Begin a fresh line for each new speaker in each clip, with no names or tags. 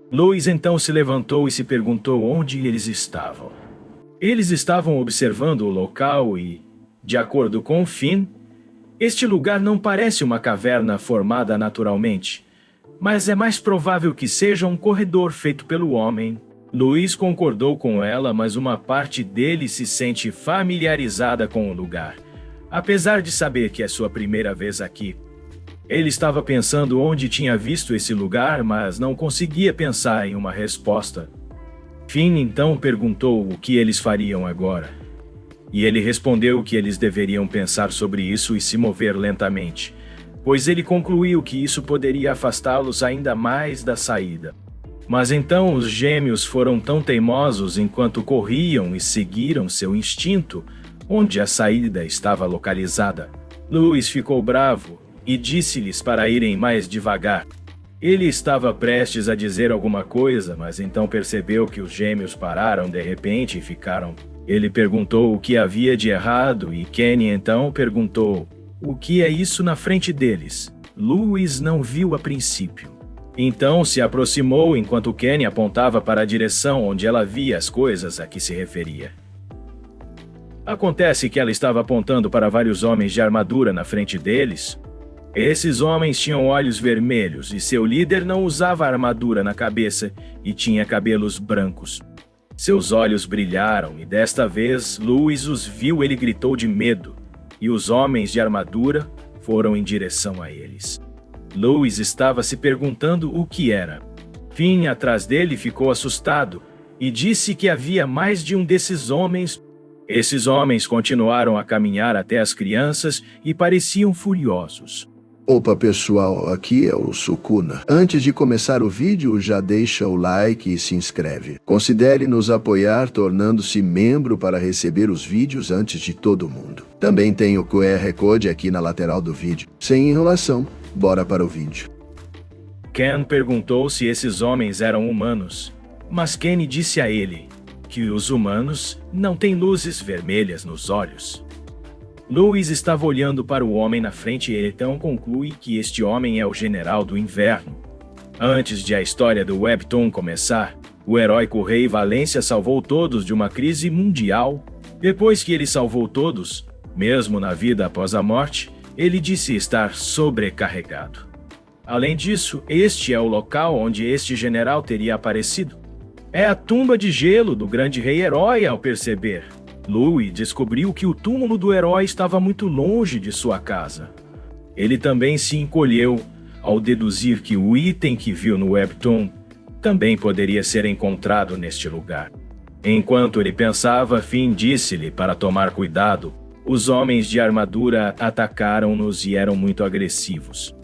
Louis então se levantou e se perguntou onde eles estavam. Eles estavam observando o local e, de acordo com Finn, este lugar não parece uma caverna formada naturalmente, mas é mais provável que seja um corredor feito pelo homem. Louis concordou com ela, mas uma parte dele se sente familiarizada com o lugar, apesar de saber que é sua primeira vez aqui. Ele estava pensando onde tinha visto esse lugar, mas não conseguia pensar em uma resposta. Finn então perguntou o que eles fariam agora. E ele respondeu que eles deveriam pensar sobre isso e se mover lentamente, pois ele concluiu que isso poderia afastá-los ainda mais da saída. Mas então os gêmeos foram tão teimosos enquanto corriam e seguiram seu instinto, onde a saída estava localizada. Louis ficou bravo e disse-lhes para irem mais devagar. Ele estava prestes a dizer alguma coisa, mas então percebeu que os gêmeos pararam de repente e ficaram. Ele perguntou o que havia de errado e Kenny então perguntou o que é isso na frente deles. Louis não viu a princípio. Então se aproximou enquanto Kenny apontava para a direção onde ela via as coisas a que se referia. Acontece que ela estava apontando para vários homens de armadura na frente deles. Esses homens tinham olhos vermelhos e seu líder não usava armadura na cabeça e tinha cabelos brancos. Seus olhos brilharam e desta vez Louis os viu. Ele gritou de medo e os homens de armadura foram em direção a eles. Louis estava se perguntando o que era. Finn atrás dele ficou assustado e disse que havia mais de um desses homens. Esses homens continuaram a caminhar até as crianças e pareciam furiosos.
Opa pessoal, aqui é o Sukuna. Antes de começar o vídeo, já deixa o like e se inscreve. Considere nos apoiar tornando-se membro para receber os vídeos antes de todo mundo. Também tem o QR Code aqui na lateral do vídeo. Sem enrolação, bora para o vídeo.
Ken perguntou se esses homens eram humanos, mas Kenny disse a ele que os humanos não têm luzes vermelhas nos olhos. Louis estava olhando para o homem na frente e então conclui que este homem é o General do Inverno. Antes de a história do Webtoon começar, o heróico Rei Valência salvou todos de uma crise mundial. Depois que ele salvou todos, mesmo na vida após a morte, ele disse estar sobrecarregado. Além disso, este é o local onde este general teria aparecido. É a tumba de gelo do grande rei herói. Ao perceber, Louis descobriu que o túmulo do herói estava muito longe de sua casa. Ele também se encolheu ao deduzir que o item que viu no Webtoon também poderia ser encontrado neste lugar. Enquanto ele pensava, Finn disse-lhe para tomar cuidado. Os homens de armadura atacaram-nos e eram muito agressivos.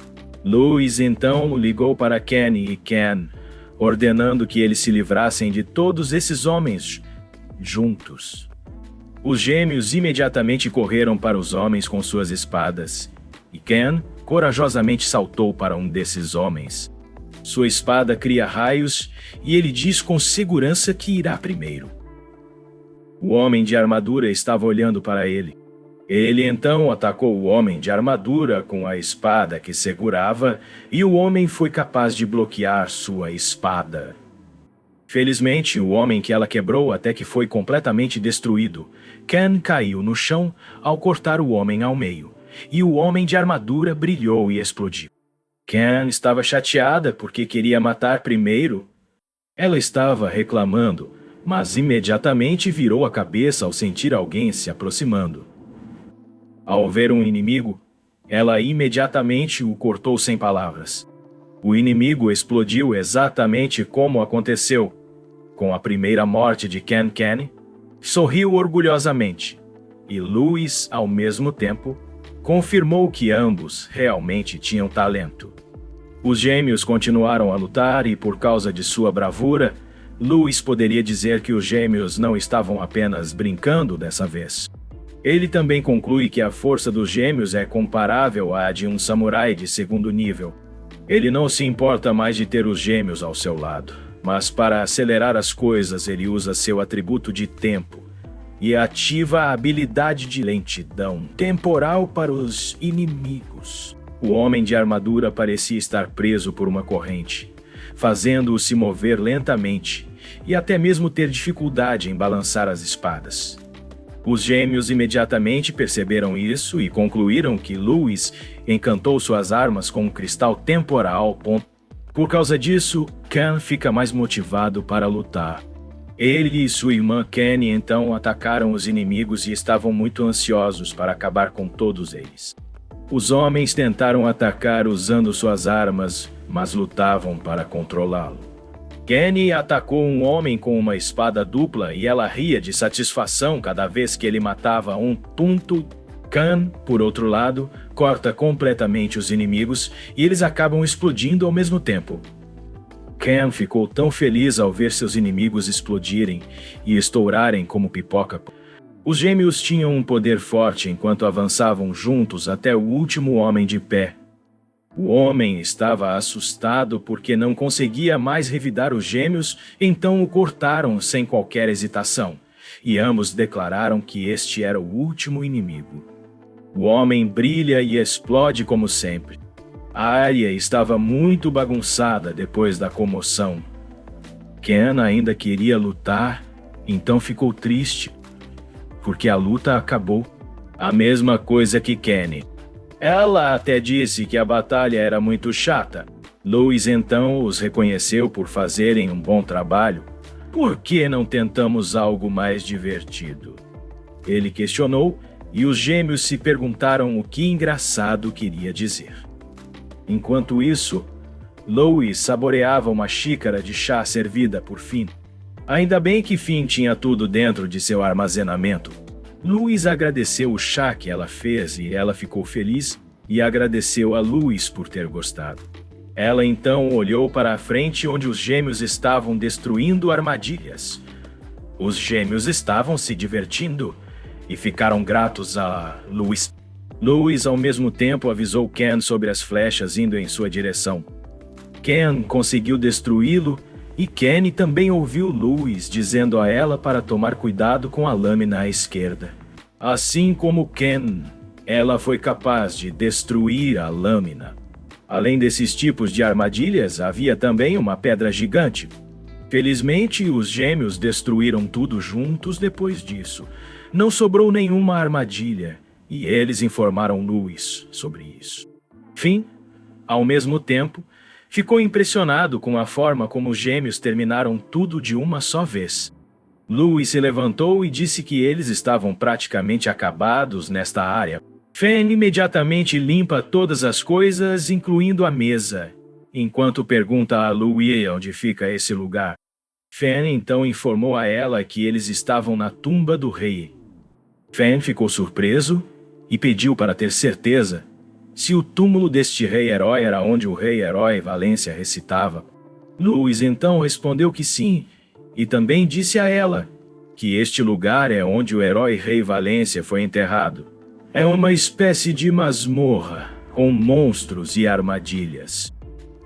Louis então ligou para Kenny e Ken, ordenando que eles se livrassem de todos esses homens juntos. Os gêmeos imediatamente correram para os homens com suas espadas, e Ken corajosamente saltou para um desses homens. Sua espada cria raios e ele diz com segurança que irá primeiro. O homem de armadura estava olhando para ele. Ele então atacou o homem de armadura com a espada que segurava e o homem foi capaz de bloquear sua espada. Felizmente, o homem que ela quebrou até que foi completamente destruído. Ken caiu no chão ao cortar o homem ao meio, e o homem de armadura brilhou e explodiu. Ken estava chateada porque queria matar primeiro. Ela estava reclamando, mas imediatamente virou a cabeça ao sentir alguém se aproximando. Ao ver um inimigo, ela imediatamente o cortou sem palavras. O inimigo explodiu exatamente como aconteceu. Com a primeira morte de Kenny, sorriu orgulhosamente, e Louis, ao mesmo tempo, confirmou que ambos realmente tinham talento. Os gêmeos continuaram a lutar e, por causa de sua bravura, Louis poderia dizer que os gêmeos não estavam apenas brincando dessa vez. Ele também conclui que a força dos gêmeos é comparável à de um samurai de segundo nível. Ele não se importa mais de ter os gêmeos ao seu lado, mas para acelerar as coisas ele usa seu atributo de tempo e ativa a habilidade de lentidão temporal para os inimigos. O homem de armadura parecia estar preso por uma corrente, fazendo-os se mover lentamente e até mesmo ter dificuldade em balançar as espadas. Os gêmeos imediatamente perceberam isso e concluíram que Lewis encantou suas armas com um cristal temporal. Por causa disso, Ken fica mais motivado para lutar. Ele e sua irmã Kenny então atacaram os inimigos e estavam muito ansiosos para acabar com todos eles. Os homens tentaram atacar usando suas armas, mas lutavam para controlá-lo. Kenny atacou um homem com uma espada dupla e ela ria de satisfação cada vez que ele matava um punto. Ken, por outro lado, corta completamente os inimigos e eles acabam explodindo ao mesmo tempo. Ken ficou tão feliz ao ver seus inimigos explodirem e estourarem como pipoca. Os gêmeos tinham um poder forte enquanto avançavam juntos até o último homem de pé. O homem estava assustado porque não conseguia mais revidar os gêmeos, então o cortaram sem qualquer hesitação, e ambos declararam que este era o último inimigo. O homem brilha e explode como sempre. A área estava muito bagunçada depois da comoção. Ken ainda queria lutar, então ficou triste, porque a luta acabou. A mesma coisa que Kenny. Ela até disse que a batalha era muito chata. Lewis então os reconheceu por fazerem um bom trabalho. Por que não tentamos algo mais divertido? Ele questionou e os gêmeos se perguntaram o que engraçado queria dizer. Enquanto isso, Lewis saboreava uma xícara de chá servida por Finn. Ainda bem que Finn tinha tudo dentro de seu armazenamento. Lewis agradeceu o chá que ela fez e ela ficou feliz e agradeceu a Lewis por ter gostado. Ela então olhou para a frente onde os gêmeos estavam destruindo armadilhas. Os gêmeos estavam se divertindo e ficaram gratos a Lewis. Lewis ao mesmo tempo avisou Ken sobre as flechas indo em sua direção. Ken conseguiu destruí-lo e Kenny também ouviu Lewis dizendo a ela para tomar cuidado com a lâmina à esquerda. Assim como Ken, ela foi capaz de destruir a lâmina. Além desses tipos de armadilhas, havia também uma pedra gigante. Felizmente, os gêmeos destruíram tudo juntos depois disso. Não sobrou nenhuma armadilha, e eles informaram Lewis sobre isso. Finn, ao mesmo tempo, ficou impressionado com a forma como os gêmeos terminaram tudo de uma só vez. Lewis se levantou e disse que eles estavam praticamente acabados nesta área. Finn imediatamente limpa todas as coisas, incluindo a mesa, enquanto pergunta a Lewis onde fica esse lugar. Finn então informou a ela que eles estavam na tumba do rei. Finn ficou surpreso e pediu para ter certeza se o túmulo deste rei-herói era onde o rei-herói Valência recitava. Lewis então respondeu que sim, e também disse a ela que este lugar é onde o herói rei Valência foi enterrado. É uma espécie de masmorra, com monstros e armadilhas.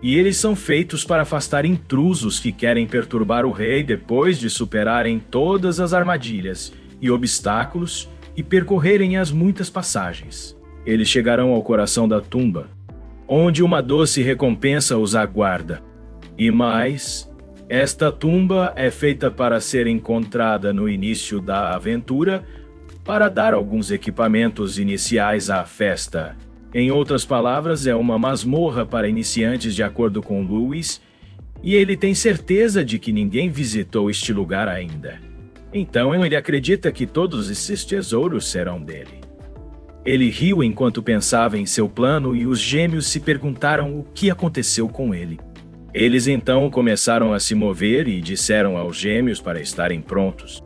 E eles são feitos para afastar intrusos que querem perturbar o rei depois de superarem todas as armadilhas e obstáculos e percorrerem as muitas passagens. Eles chegarão ao coração da tumba, onde uma doce recompensa os aguarda. E mais, esta tumba é feita para ser encontrada no início da aventura, para dar alguns equipamentos iniciais à festa. Em outras palavras, é uma masmorra para iniciantes de acordo com Lewis, e ele tem certeza de que ninguém visitou este lugar ainda. Então ele acredita que todos esses tesouros serão dele. Ele riu enquanto pensava em seu plano e os gêmeos se perguntaram o que aconteceu com ele. Eles então começaram a se mover e disseram aos gêmeos para estarem prontos.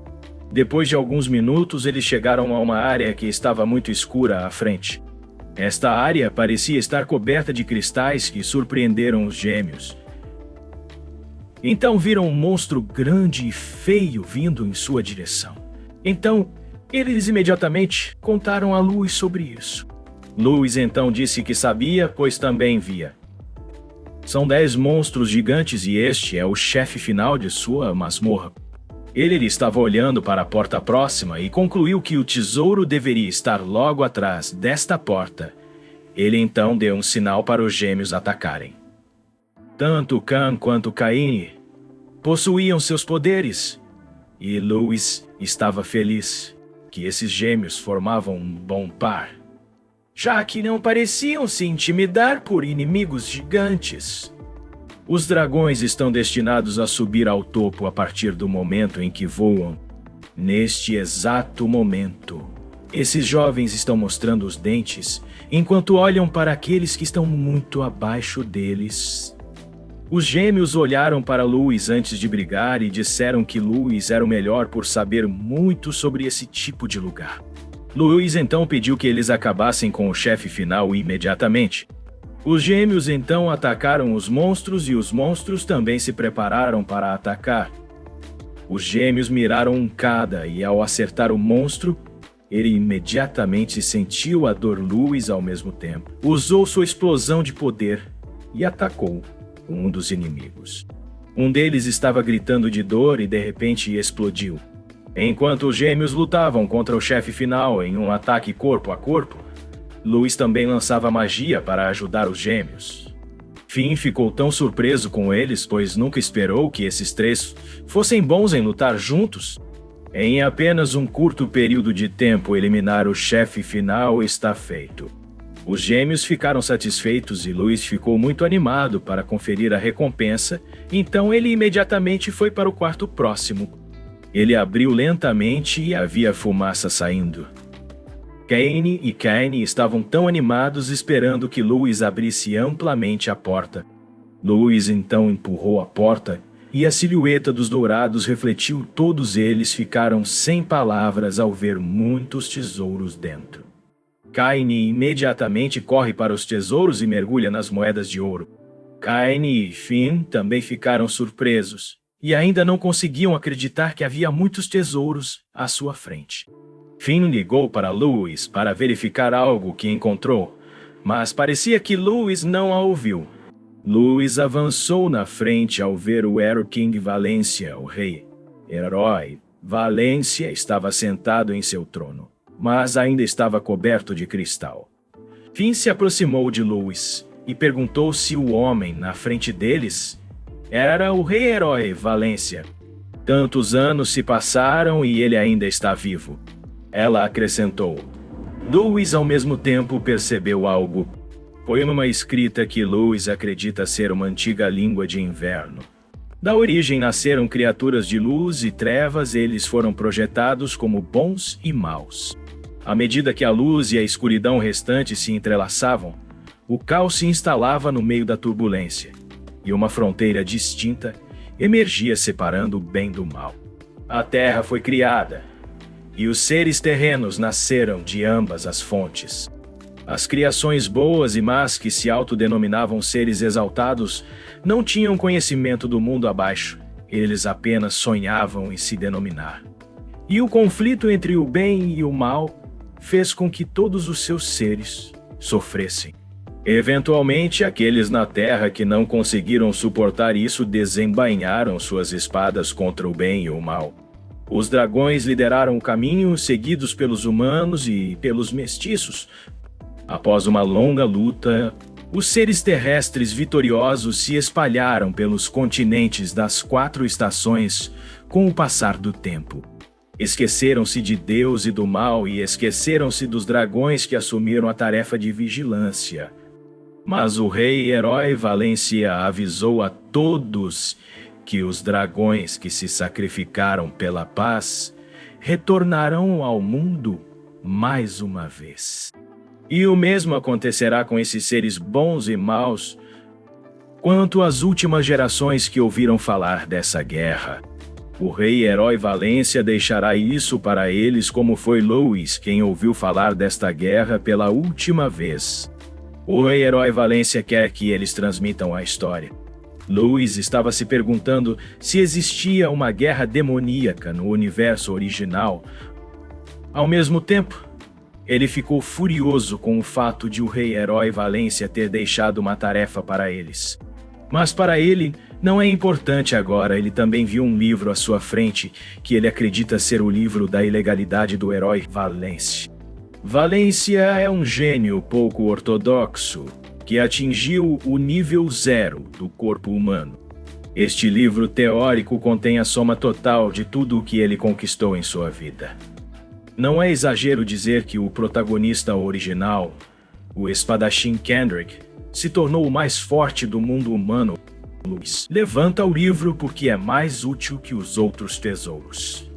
Depois de alguns minutos, eles chegaram a uma área que estava muito escura à frente. Esta área parecia estar coberta de cristais que surpreenderam os gêmeos. Então viram um monstro grande e feio vindo em sua direção. Então, eles imediatamente contaram a Lewis sobre isso. Lewis então disse que sabia, pois também via. São 10 monstros gigantes e este é o chefe final de sua masmorra. Ele estava olhando para a porta próxima e concluiu que o tesouro deveria estar logo atrás desta porta. Ele então deu um sinal para os gêmeos atacarem. Tanto Khan quanto Caine possuíam seus poderes, e Lewis estava feliz que esses gêmeos formavam um bom par, já que não pareciam se intimidar por inimigos gigantes. Os dragões estão destinados a subir ao topo a partir do momento em que voam. Neste exato momento, esses jovens estão mostrando os dentes enquanto olham para aqueles que estão muito abaixo deles. Os gêmeos olharam para Lewis antes de brigar e disseram que Lewis era o melhor por saber muito sobre esse tipo de lugar. Lewis então pediu que eles acabassem com o chefe final imediatamente. Os gêmeos então atacaram os monstros e os monstros também se prepararam para atacar. Os gêmeos miraram um cada e ao acertar o monstro, ele imediatamente sentiu a dor. Lewis ao mesmo tempo usou sua explosão de poder e atacou um dos inimigos. Um deles estava gritando de dor e de repente explodiu. Enquanto os gêmeos lutavam contra o chefe final em um ataque corpo a corpo, Lewis também lançava magia para ajudar os gêmeos. Finn ficou tão surpreso com eles, pois nunca esperou que esses três fossem bons em lutar juntos. Em apenas um curto período de tempo, eliminar o chefe final está feito. Os gêmeos ficaram satisfeitos e Lewis ficou muito animado para conferir a recompensa, então ele imediatamente foi para o quarto próximo. Ele abriu lentamente e havia fumaça saindo. Caine e Caine estavam tão animados esperando que Lewis abrisse amplamente a porta. Lewis então empurrou a porta e a silhueta dos dourados refletiu. Todos eles ficaram sem palavras ao ver muitos tesouros dentro. Caine imediatamente corre para os tesouros e mergulha nas moedas de ouro. Caine e Finn também ficaram surpresos e ainda não conseguiam acreditar que havia muitos tesouros à sua frente. Finn ligou para Lewis para verificar algo que encontrou, mas parecia que Lewis não a ouviu. Lewis avançou na frente ao ver o Hero King Valência, o rei. Herói Valência estava sentado em seu trono, mas ainda estava coberto de cristal. Finn se aproximou de Lewis e perguntou se o homem na frente deles era o rei Herói Valência. Tantos anos se passaram e ele ainda está vivo. Ela acrescentou. Lewis ao mesmo tempo percebeu algo. Foi uma escrita que Lewis acredita ser uma antiga língua de inverno. Da origem nasceram criaturas de luz e trevas, eles foram projetados como bons e maus. À medida que a luz e a escuridão restante se entrelaçavam, o caos se instalava no meio da turbulência, e uma fronteira distinta emergia separando o bem do mal. A terra foi criada, e os seres terrenos nasceram de ambas as fontes. As criações boas e más que se autodenominavam seres exaltados não tinham conhecimento do mundo abaixo, eles apenas sonhavam em se denominar. E o conflito entre o bem e o mal fez com que todos os seus seres sofressem. Eventualmente, aqueles na Terra que não conseguiram suportar isso desembainharam suas espadas contra o bem e o mal. Os dragões lideraram o caminho, seguidos pelos humanos e pelos mestiços. Após uma longa luta, os seres terrestres vitoriosos se espalharam pelos continentes das 4 estações com o passar do tempo. Esqueceram-se de Deus e do mal e esqueceram-se dos dragões que assumiram a tarefa de vigilância. Mas o rei Herói Valência avisou a todos que os dragões que se sacrificaram pela paz retornarão ao mundo mais uma vez. E o mesmo acontecerá com esses seres bons e maus quanto às últimas gerações que ouviram falar dessa guerra. O rei Herói Valência deixará isso para eles, como foi Lewis quem ouviu falar desta guerra pela última vez. O rei Herói Valência quer que eles transmitam a história. Lewis estava se perguntando se existia uma guerra demoníaca no universo original. Ao mesmo tempo, ele ficou furioso com o fato de o rei Herói Valência ter deixado uma tarefa para eles. Mas para ele, não é importante agora. Ele também viu um livro à sua frente que ele acredita ser o livro da ilegalidade do Herói Valência. Valência é um gênio pouco ortodoxo, que atingiu o nível 0 do corpo humano. Este livro teórico contém a soma total de tudo o que ele conquistou em sua vida. Não é exagero dizer que o protagonista original, o espadachim Kendrick, se tornou o mais forte do mundo humano. Lewis levanta o livro porque é mais útil que os outros tesouros.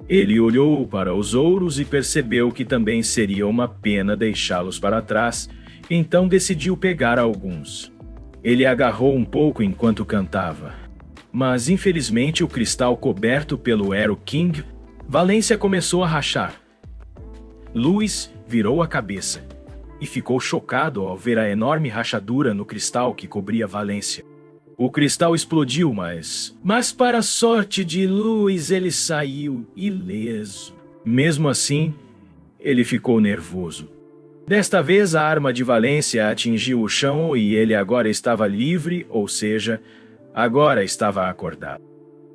Ele olhou para os ouros e percebeu que também seria uma pena deixá-los para trás, então decidiu pegar alguns. Ele agarrou um pouco enquanto cantava. Mas infelizmente o cristal coberto pelo Hero King, Valência começou a rachar. Lewis virou a cabeça e ficou chocado ao ver a enorme rachadura no cristal que cobria Valência. O cristal explodiu, mas para a sorte de Lewis, ele saiu ileso. Mesmo assim, ele ficou nervoso. Desta vez, a arma de Valência atingiu o chão e ele agora estava livre, ou seja, agora estava acordado.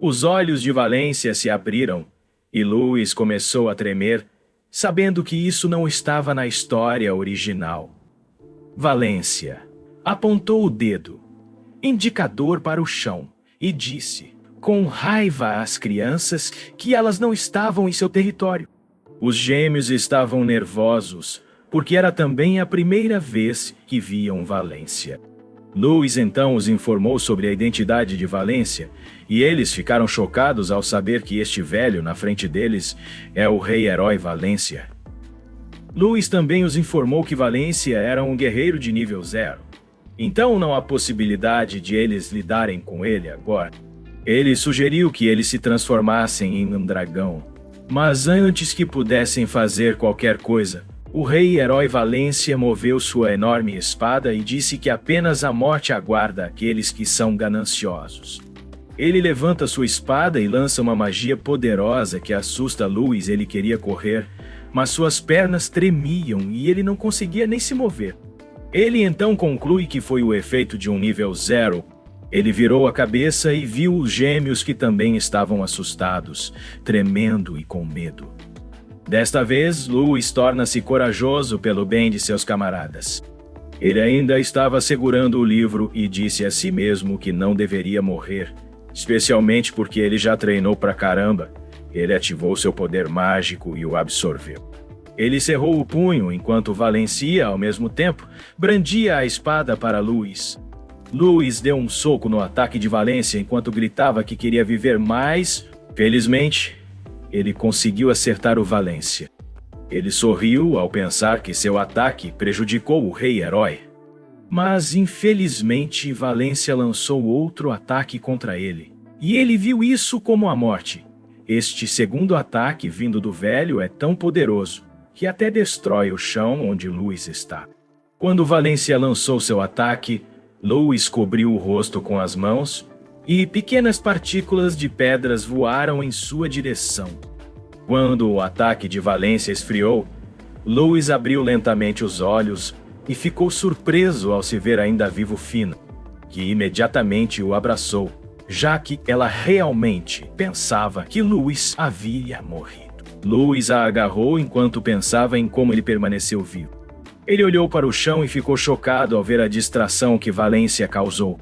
Os olhos de Valência se abriram e Lewis começou a tremer, sabendo que isso não estava na história original. Valência apontou o dedo, indicador para o chão, e disse, com raiva às crianças, que elas não estavam em seu território. Os gêmeos estavam nervosos, porque era também a primeira vez que viam Valência. Lewis então os informou sobre a identidade de Valência, e eles ficaram chocados ao saber que este velho na frente deles é o rei-herói Valência. Lewis também os informou que Valência era um guerreiro de nível 0. Então não há possibilidade de eles lidarem com ele agora. Ele sugeriu que eles se transformassem em um dragão. Mas antes que pudessem fazer qualquer coisa, o rei-herói Valência moveu sua enorme espada e disse que apenas a morte aguarda aqueles que são gananciosos. Ele levanta sua espada e lança uma magia poderosa que assusta Lewis. Ele queria correr, mas suas pernas tremiam e ele não conseguia nem se mover. Ele então conclui que foi o efeito de um nível 0. Ele virou a cabeça e viu os gêmeos que também estavam assustados, tremendo e com medo. Desta vez, Lewis torna-se corajoso pelo bem de seus camaradas. Ele ainda estava segurando o livro e disse a si mesmo que não deveria morrer, especialmente porque ele já treinou pra caramba. Ele ativou seu poder mágico e o absorveu. Ele cerrou o punho enquanto Valência, ao mesmo tempo, brandia a espada para Lewis. Lewis deu um soco no ataque de Valência enquanto gritava que queria viver mais. Felizmente, ele conseguiu acertar o Valência. Ele sorriu ao pensar que seu ataque prejudicou o rei-herói. Mas, infelizmente, Valência lançou outro ataque contra ele. E ele viu isso como a morte. Este segundo ataque vindo do velho é tão poderoso que até destrói o chão onde Lewis está. Quando Valência lançou seu ataque, Lewis cobriu o rosto com as mãos e pequenas partículas de pedras voaram em sua direção. Quando o ataque de Valência esfriou, Lewis abriu lentamente os olhos e ficou surpreso ao se ver ainda vivo Fina, que imediatamente o abraçou, já que ela realmente pensava que Lewis havia morrido. Lewis a agarrou enquanto pensava em como ele permaneceu vivo. Ele olhou para o chão e ficou chocado ao ver a distração que Valência causou.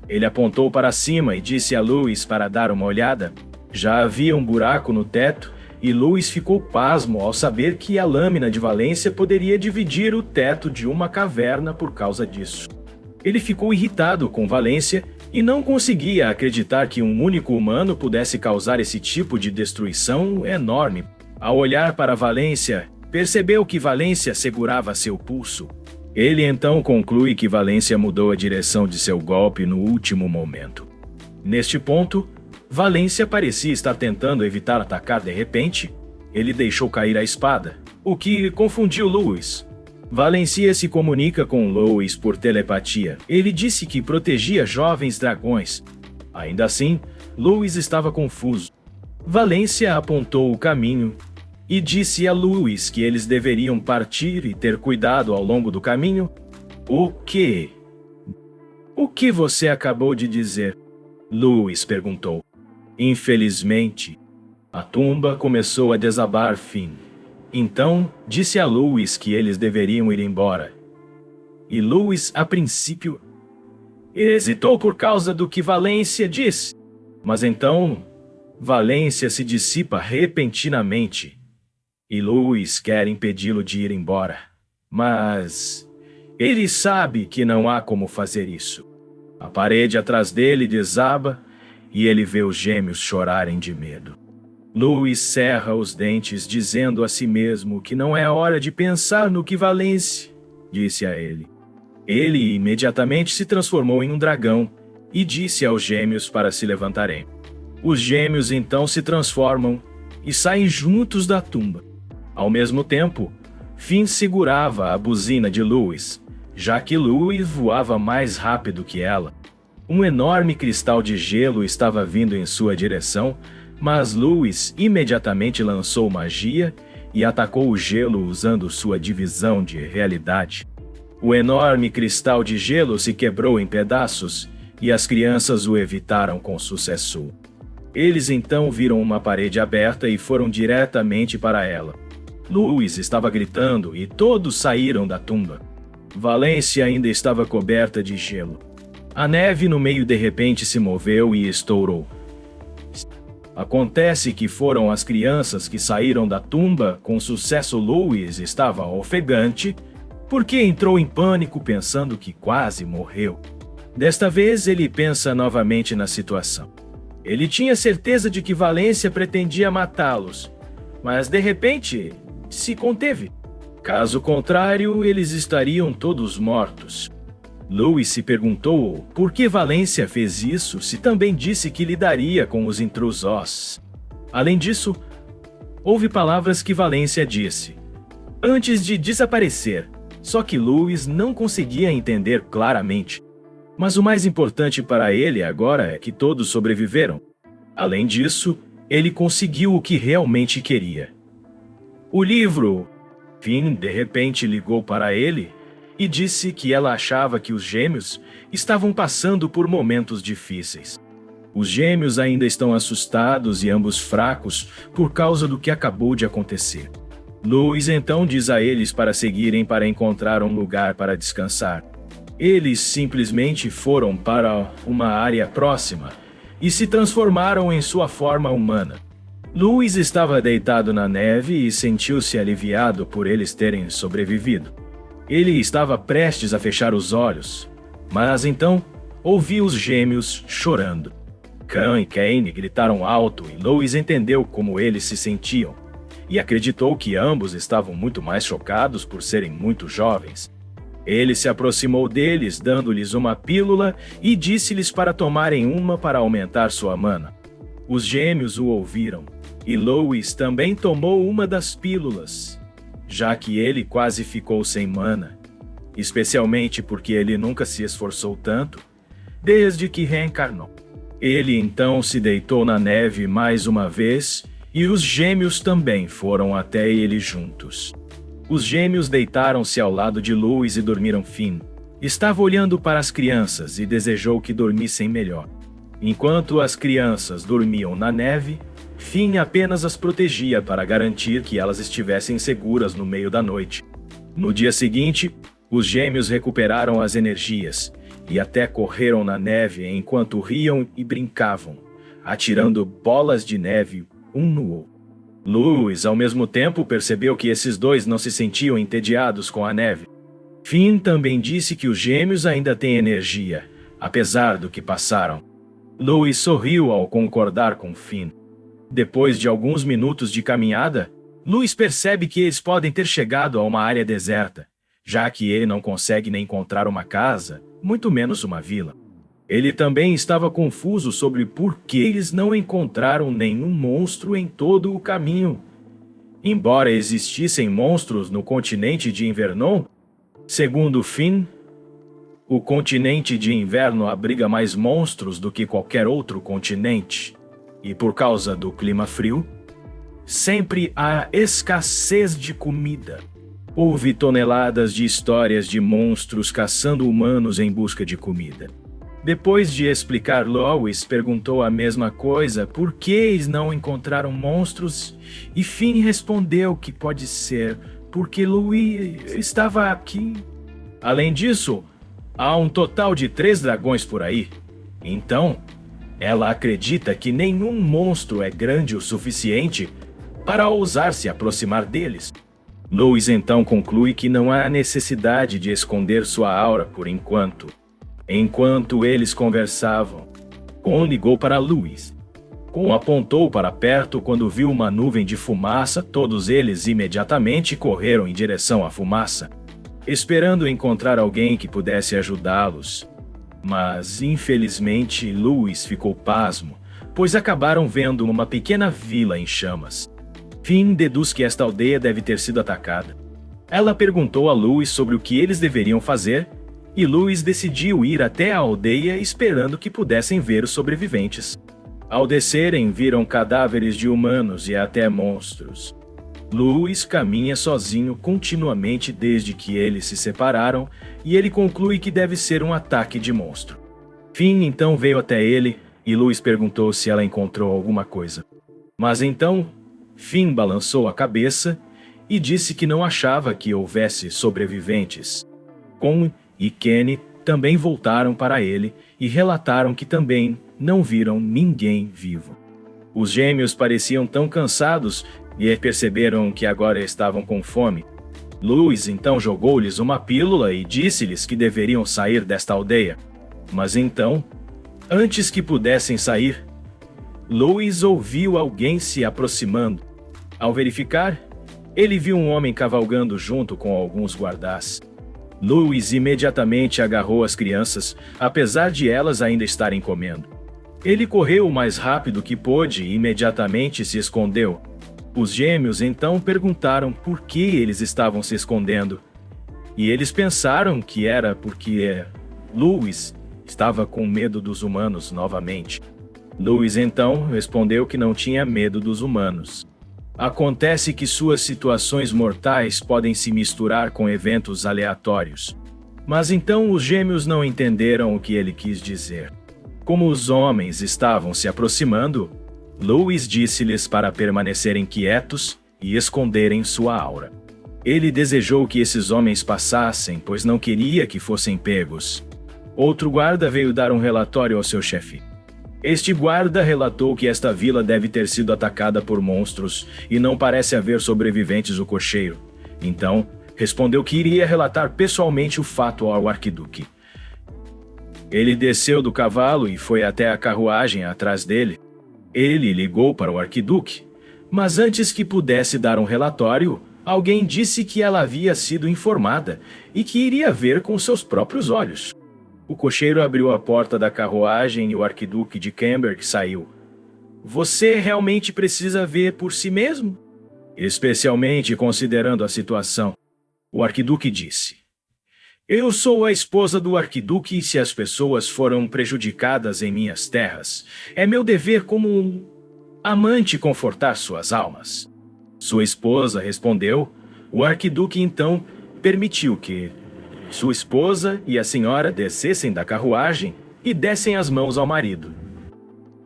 Ele apontou para cima e disse a Lewis para dar uma olhada. Já havia um buraco no teto e Lewis ficou pasmo ao saber que a lâmina de Valência poderia dividir o teto de uma caverna por causa disso. Ele ficou irritado com Valência e não conseguia acreditar que um único humano pudesse causar esse tipo de destruição enorme. Ao olhar para Valência, percebeu que Valência segurava seu pulso. Ele então conclui que Valência mudou a direção de seu golpe no último momento. Neste ponto, Valência parecia estar tentando evitar atacar de repente. Ele deixou cair a espada, o que confundiu Lewis. Valência se comunica com Lewis por telepatia. Ele disse que protegia jovens dragões. Ainda assim, Lewis estava confuso. Valência apontou o caminho e disse a Lewis que eles deveriam partir e ter cuidado ao longo do caminho. O quê? O que você acabou de dizer? Lewis perguntou. Infelizmente, a tumba começou a desabar. Então, disse a Lewis que eles deveriam ir embora. E Louis, a princípio, hesitou por causa do que Valência disse. Mas então, Valência se dissipa repentinamente e Louis quer impedi-lo de ir embora. Mas ele sabe que não há como fazer isso. A parede atrás dele desaba e ele vê os gêmeos chorarem de medo. Louis cerra os dentes, dizendo a si mesmo que não é hora de pensar no que Valência disse a ele. Ele imediatamente se transformou em um dragão e disse aos gêmeos para se levantarem. Os gêmeos então se transformam e saem juntos da tumba. Ao mesmo tempo, Finn segurava a buzina de Louis, já que Louis voava mais rápido que ela. Um enorme cristal de gelo estava vindo em sua direção, mas Louis imediatamente lançou magia e atacou o gelo usando sua divisão de realidade. O enorme cristal de gelo se quebrou em pedaços e as crianças o evitaram com sucesso. Eles então viram uma parede aberta e foram diretamente para ela. Louis estava gritando e todos saíram da tumba. Valência ainda estava coberta de gelo. A neve no meio de repente se moveu e estourou. Acontece que foram as crianças que saíram da tumba com sucesso. Louis estava ofegante porque entrou em pânico pensando que quase morreu. Desta vez ele pensa novamente na situação. Ele tinha certeza de que Valência pretendia matá-los, mas de repente se conteve. Caso contrário, eles estariam todos mortos. Louis se perguntou por que Valência fez isso se também disse que lidaria com os intrusos. Além disso, houve palavras que Valência disse antes de desaparecer, só que Louis não conseguia entender claramente. Mas o mais importante para ele agora é que todos sobreviveram. Além disso, ele conseguiu o que realmente queria. O livro. Finn de repente ligou para ele e disse que ela achava que os gêmeos estavam passando por momentos difíceis. Os gêmeos ainda estão assustados e ambos fracos por causa do que acabou de acontecer. Louis então diz a eles para seguirem para encontrar um lugar para descansar. Eles simplesmente foram para uma área próxima e se transformaram em sua forma humana. Louis estava deitado na neve e sentiu-se aliviado por eles terem sobrevivido. Ele estava prestes a fechar os olhos, mas então ouviu os gêmeos chorando. Khan e Kane gritaram alto e Louis entendeu como eles se sentiam e acreditou que ambos estavam muito mais chocados por serem muito jovens. Ele se aproximou deles, dando-lhes uma pílula e disse-lhes para tomarem uma para aumentar sua mana. Os gêmeos o ouviram, e Louis também tomou uma das pílulas, já que ele quase ficou sem mana, especialmente porque ele nunca se esforçou tanto desde que reencarnou. Ele então se deitou na neve mais uma vez, e os gêmeos também foram até ele juntos. Os gêmeos deitaram-se ao lado de Louis e dormiram. Finn estava olhando para as crianças e desejou que dormissem melhor. Enquanto as crianças dormiam na neve, Finn apenas as protegia para garantir que elas estivessem seguras no meio da noite. No dia seguinte, os gêmeos recuperaram as energias e até correram na neve enquanto riam e brincavam, atirando bolas de neve um no outro. Louis, ao mesmo tempo, percebeu que esses dois não se sentiam entediados com a neve. Finn também disse que os gêmeos ainda têm energia, apesar do que passaram. Louis sorriu ao concordar com Finn. Depois de alguns minutos de caminhada, Louis percebe que eles podem ter chegado a uma área deserta, já que ele não consegue nem encontrar uma casa, muito menos uma vila. Ele também estava confuso sobre por que eles não encontraram nenhum monstro em todo o caminho. Embora existissem monstros no continente de Invernon, segundo Finn, o continente de inverno abriga mais monstros do que qualquer outro continente. E por causa do clima frio, sempre há escassez de comida. Houve toneladas de histórias de monstros caçando humanos em busca de comida. Depois de explicar, Louis perguntou a mesma coisa, por que eles não encontraram monstros? E Finn respondeu que pode ser porque Louis estava aqui. Além disso, há um total de 3 dragões por aí. Então, ela acredita que nenhum monstro é grande o suficiente para ousar se aproximar deles. Louis então conclui que não há necessidade de esconder sua aura por enquanto. Enquanto eles conversavam, Con ligou para Louis. Con apontou para perto quando viu uma nuvem de fumaça. Todos eles imediatamente correram em direção à fumaça, esperando encontrar alguém que pudesse ajudá-los. Mas, infelizmente, Louis ficou pasmo, pois acabaram vendo uma pequena vila em chamas. Finn deduz que esta aldeia deve ter sido atacada. Ela perguntou a Louis sobre o que eles deveriam fazer, e Louis decidiu ir até a aldeia esperando que pudessem ver os sobreviventes. Ao descerem, viram cadáveres de humanos e até monstros. Louis caminha sozinho continuamente desde que eles se separaram, e ele conclui que deve ser um ataque de monstro. Finn então veio até ele, e Louis perguntou se ela encontrou alguma coisa. Mas então, Finn balançou a cabeça e disse que não achava que houvesse sobreviventes. Con e Kenny também voltaram para ele e relataram que também não viram ninguém vivo. Os gêmeos pareciam tão cansados e perceberam que agora estavam com fome. Louis então jogou-lhes uma pílula e disse-lhes que deveriam sair desta aldeia. Mas então, antes que pudessem sair, Louis ouviu alguém se aproximando. Ao verificar, ele viu um homem cavalgando junto com alguns guardás. Louis imediatamente agarrou as crianças, apesar de elas ainda estarem comendo. Ele correu o mais rápido que pôde e imediatamente se escondeu. Os gêmeos então perguntaram por que eles estavam se escondendo. E eles pensaram que era porque Louis estava com medo dos humanos novamente. Louis então respondeu que não tinha medo dos humanos. Acontece que suas situações mortais podem se misturar com eventos aleatórios. Mas então os gêmeos não entenderam o que ele quis dizer. Como os homens estavam se aproximando, Louis disse-lhes para permanecerem quietos e esconderem sua aura. Ele desejou que esses homens passassem, pois não queria que fossem pegos. Outro guarda veio dar um relatório ao seu chefe. Este guarda relatou que esta vila deve ter sido atacada por monstros e não parece haver sobreviventes o cocheiro. Então, respondeu que iria relatar pessoalmente o fato ao arquiduque. Ele desceu do cavalo e foi até a carruagem atrás dele. Ele ligou para o arquiduque, mas antes que pudesse dar um relatório, alguém disse que ela havia sido informada e que iria ver com seus próprios olhos. O cocheiro abriu a porta da carruagem e o arquiduque de Camberg saiu. Você realmente precisa ver por si mesmo? Especialmente considerando a situação. O arquiduque disse. Eu sou a esposa do arquiduque e se as pessoas foram prejudicadas em minhas terras, é meu dever como um amante confortar suas almas. Sua esposa respondeu. O arquiduque então permitiu que sua esposa e a senhora descessem da carruagem e dessem as mãos ao marido.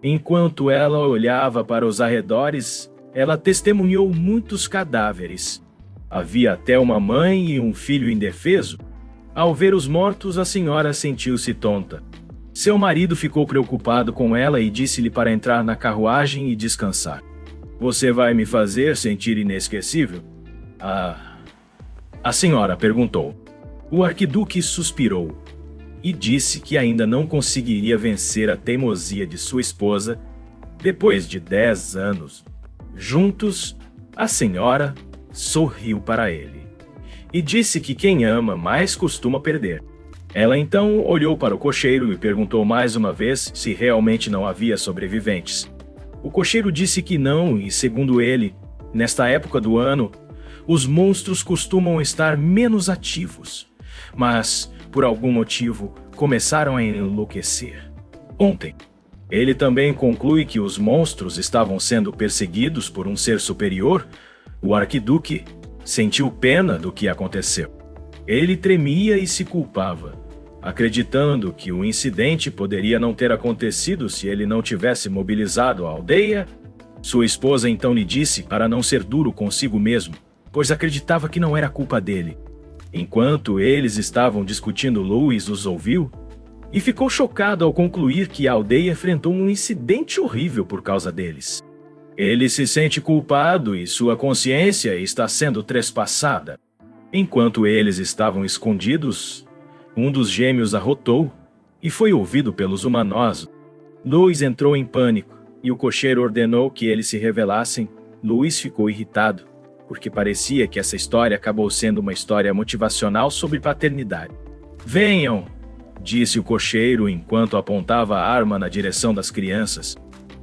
Enquanto ela olhava para os arredores, ela testemunhou muitos cadáveres. Havia até uma mãe e um filho indefeso. Ao ver os mortos, a senhora sentiu-se tonta. Seu marido ficou preocupado com ela e disse-lhe para entrar na carruagem e descansar. Você vai me fazer sentir inesquecível? A senhora perguntou. O arquiduque suspirou e disse que ainda não conseguiria vencer a teimosia de sua esposa depois de 10 anos. Juntos, a senhora sorriu para ele e disse que quem ama mais costuma perder. Ela então olhou para o cocheiro e perguntou mais uma vez se realmente não havia sobreviventes. O cocheiro disse que não e, segundo ele, nesta época do ano, os monstros costumam estar menos ativos. Mas, por algum motivo, começaram a enlouquecer. Ontem, ele também conclui que os monstros estavam sendo perseguidos por um ser superior. O arquiduque sentiu pena do que aconteceu. Ele tremia e se culpava, acreditando que o incidente poderia não ter acontecido se ele não tivesse mobilizado a aldeia. Sua esposa então lhe disse para não ser duro consigo mesmo, pois acreditava que não era culpa dele. Enquanto eles estavam discutindo, Louis os ouviu e ficou chocado ao concluir que a aldeia enfrentou um incidente horrível por causa deles. Ele se sente culpado e sua consciência está sendo trespassada. Enquanto eles estavam escondidos, um dos gêmeos arrotou e foi ouvido pelos humanosos. Louis entrou em pânico e o cocheiro ordenou que eles se revelassem. Louis ficou irritado, porque parecia que essa história acabou sendo uma história motivacional sobre paternidade. "Venham!", disse o cocheiro enquanto apontava a arma na direção das crianças.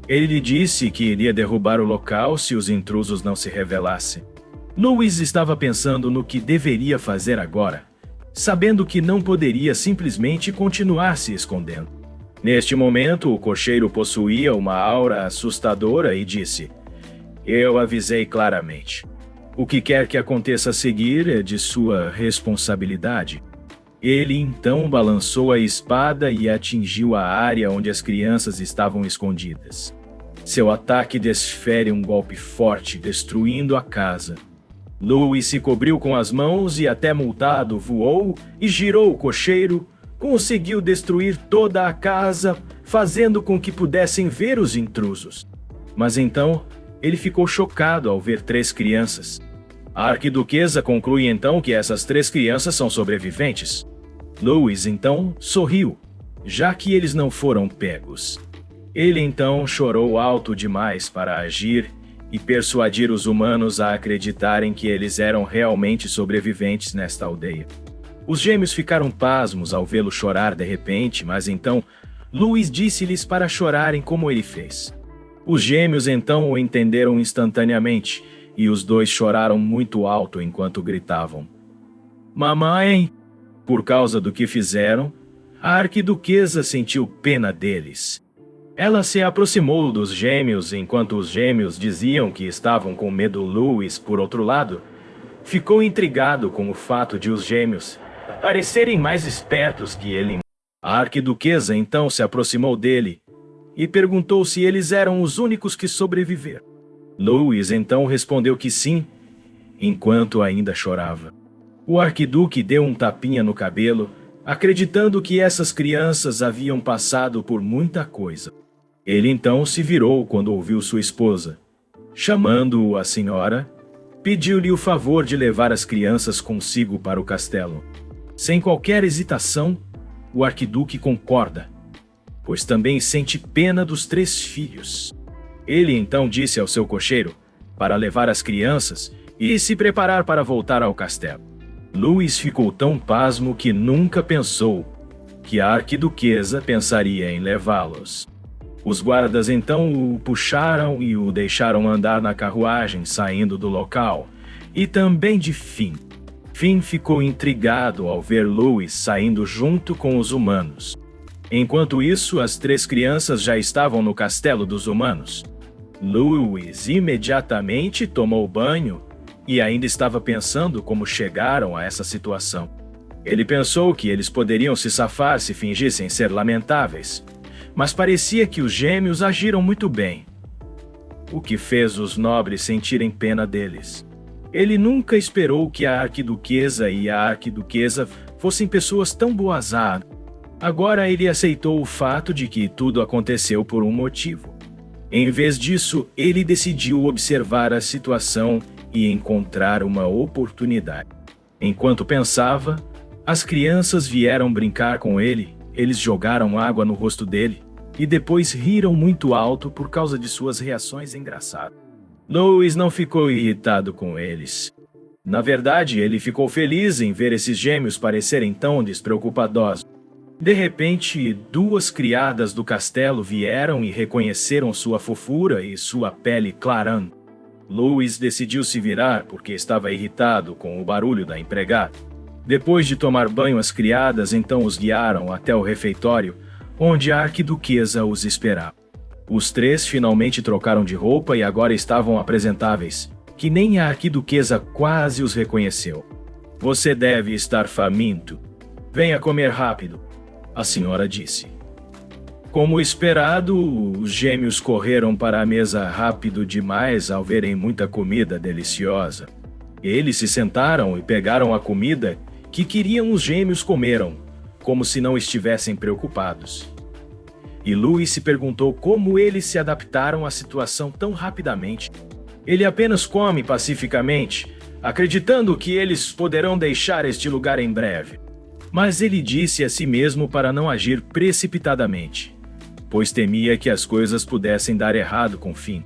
Ele lhe disse que iria derrubar o local se os intrusos não se revelassem. Louis estava pensando no que deveria fazer agora, sabendo que não poderia simplesmente continuar se escondendo. Neste momento, o cocheiro possuía uma aura assustadora e disse: "Eu avisei claramente. O que quer que aconteça a seguir é de sua responsabilidade." Ele então balançou a espada e atingiu a área onde as crianças estavam escondidas. Seu ataque desfere um golpe forte, destruindo a casa. Louis se cobriu com as mãos e, até multado, voou e girou o cocheiro. Conseguiu destruir toda a casa, fazendo com que pudessem ver os intrusos. Mas então, ele ficou chocado ao ver 3 crianças. A arquiduquesa conclui então que essas 3 crianças são sobreviventes. Louis então sorriu, já que eles não foram pegos. Ele então chorou alto demais para agir e persuadir os humanos a acreditarem que eles eram realmente sobreviventes nesta aldeia. Os gêmeos ficaram pasmos ao vê-lo chorar de repente, mas então Louis disse-lhes para chorarem como ele fez. Os gêmeos então o entenderam instantaneamente e os 2 choraram muito alto enquanto gritavam: "Mamãe!" Por causa do que fizeram, a arquiduquesa sentiu pena deles. Ela se aproximou dos gêmeos enquanto os gêmeos diziam que estavam com medo. Louis, por outro lado, ficou intrigado com o fato de os gêmeos parecerem mais espertos que ele. A arquiduquesa então se aproximou dele e perguntou se eles eram os únicos que sobreviveram. Louis então respondeu que sim, enquanto ainda chorava. O arquiduque deu um tapinha no cabelo, acreditando que essas crianças haviam passado por muita coisa. Ele então se virou quando ouviu sua esposa. Chamando-o a senhora, pediu-lhe o favor de levar as crianças consigo para o castelo. Sem qualquer hesitação, o arquiduque concorda, pois também sente pena dos 3 filhos. Ele então disse ao seu cocheiro para levar as crianças e se preparar para voltar ao castelo. Louis ficou tão pasmo que nunca pensou que a arquiduquesa pensaria em levá-los. Os guardas então o puxaram e o deixaram andar na carruagem saindo do local, e também de Finn. Finn ficou intrigado ao ver Louis saindo junto com os humanos. Enquanto isso, as 3 crianças já estavam no castelo dos humanos. Louis imediatamente tomou banho e ainda estava pensando como chegaram a essa situação. Ele pensou que eles poderiam se safar se fingissem ser lamentáveis, mas parecia que os gêmeos agiram muito bem, o que fez os nobres sentirem pena deles. Ele nunca esperou que a arquiduquesa e a arquiduquesa fossem pessoas tão boazadas. Agora ele aceitou o fato de que tudo aconteceu por um motivo. Em vez disso, ele decidiu observar a situação e encontrar uma oportunidade. Enquanto pensava, as crianças vieram brincar com ele. Eles jogaram água no rosto dele e depois riram muito alto por causa de suas reações engraçadas. Louis não ficou irritado com eles. Na verdade, ele ficou feliz em ver esses gêmeos parecerem tão despreocupados. De repente, 2 criadas do castelo vieram e reconheceram sua fofura e sua pele clarã. Louis decidiu se virar porque estava irritado com o barulho da empregada. Depois de tomar banho, as criadas então os guiaram até o refeitório, onde a arquiduquesa os esperava. Os 3 finalmente trocaram de roupa e agora estavam apresentáveis, que nem a arquiduquesa quase os reconheceu. "Você deve estar faminto. Venha comer rápido", a senhora disse. Como esperado, os gêmeos correram para a mesa rápido demais ao verem muita comida deliciosa. Eles se sentaram e pegaram a comida que queriam os gêmeos comeram, como se não estivessem preocupados. E Louis se perguntou como eles se adaptaram à situação tão rapidamente. Ele apenas come pacificamente, acreditando que eles poderão deixar este lugar em breve. Mas ele disse a si mesmo para não agir precipitadamente, pois temia que as coisas pudessem dar errado com Finn.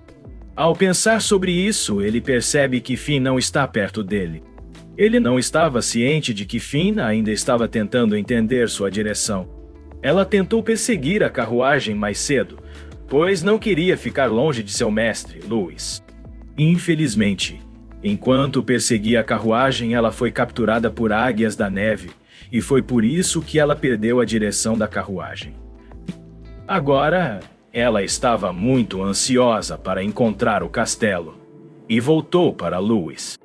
Ao pensar sobre isso, ele percebe que Finn não está perto dele. Ele não estava ciente de que Finn ainda estava tentando entender sua direção. Ela tentou perseguir a carruagem mais cedo, pois não queria ficar longe de seu mestre, Louis. Infelizmente, enquanto perseguia a carruagem, ela foi capturada por águias da neve, e foi por isso que ela perdeu a direção da carruagem. Agora, ela estava muito ansiosa para encontrar o castelo, e voltou para Louis.